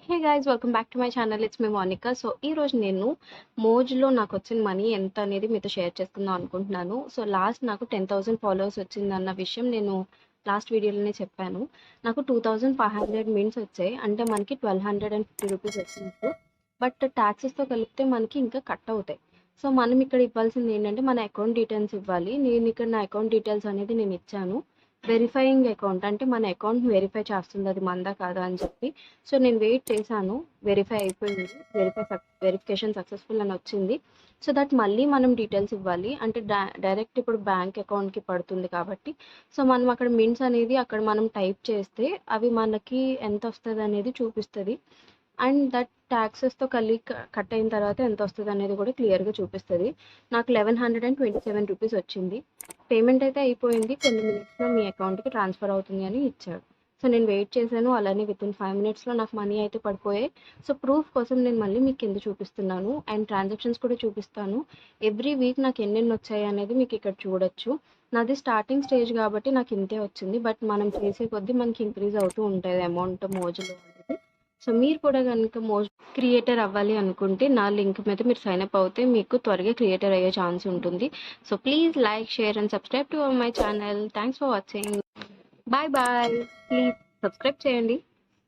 Hey guys welcome back to my channel. It's me Monika. So ఈ రోజు నేను మోజ్‌లో నాకొచ్చిన money ఎంత అనేది మీతో షేర్ చేసుకుందాం అనుకుంటున్నాను. సో లాస్ట్ నాకు 10,000 ఫాలోవర్స్ వచ్చిందన్న విషయం నేను లాస్ట్ వీడియోలోనే చెప్పాను. నాకు 2,500 మింట్స్ వచ్చాయి. అంటే మనకి 1,250 రూపీస్ వచ్చినట్టు. బట్ టాక్సెస్‌తో కలిపితే మనకి ఇంకా కట్ అవుతాయి. సో మనం ఇక్కడ ఇవ్వాల్సింది ఏంటంటే మన అకౌంట్ డీటెయిల్స్ ఇవ్వాలి. నేను ఇక్కడ నా అకౌంట్ డీటెయిల్స్ అనేది నేను ఇచ్చాను. వెరిఫైయింగ్ అకౌంట్ అంటే మన అకౌంట్ వెరిఫై చేస్తుంది అది మందా కాదా అని చెప్పి. సో నేను వెయిట్ చేశాను. వెరిఫై అయిపోయింది. వెరిఫికేషన్ సక్సెస్ఫుల్ అని వచ్చింది. సో దట్ మళ్ళీ మనం డీటెయిల్స్ ఇవ్వాలి. అంటే డైరెక్ట్ ఇప్పుడు బ్యాంక్ అకౌంట్‌కి పడుతుంది కాబట్టి. సో మనం అక్కడ మింట్స్ అనేది అక్కడ మనం టైప్ చేస్తే అవి మనకి ఎంత వస్తది అనేది చూపిస్తది. అండ్ దట్ టాక్సెస్‌తో కట్ అయిన తర్వాత ఎంత వస్తది అనేది కూడా క్లియర్‌గా చూపిస్తది. నాకు 1,127 రూపీస్ వచ్చింది. పేమెంట్ అయితే అయిపోయింది. కొన్ని మినిట్స్‌లో మీ అకౌంట్‌కి ట్రాన్స్‌ఫర్ అవుతుంది అని ఇచ్చాడు. సో నేను వెయిట్ చేశాను. అలానే వితిన్ 5 మినిట్స్‌లో నాకు మనీ అయితే పడిపోయాయి. సో ప్రూఫ్ కోసం నేను మళ్ళీ మీకు కింద చూపిస్తున్నాను. అండ్ ట్రాన్సాక్షన్స్ కూడా చూపిస్తాను. ఎవ్రీ వీక్ నాకు ఎన్నెన్ని వచ్చాయి అనేది మీకు ఇక్కడ చూడొచ్చు. నాది స్టార్టింగ్ స్టేజ్ కాబట్టి నాకు ఇంతే వచ్చింది. బట్ మనం చేసే కొద్దీ మనకి ఇంక్రీజ్ అవుతూ ఉంటది అమౌంట్ మోజ్‌లో అనేది. సో మీరు కూడా గనుక మోజ్ క్రియేటర్ అవ్వాలి అనుకుంటే నా లింక్ మీద మీరు సైన్ అప్ అవుతే మీకు త్వరగా క్రియేటర్ అయ్యే ఛాన్స్ ఉంటుంది. So please like, share and subscribe to my channel. Thanks for watching. Bye bye. Please subscribe చేయండి.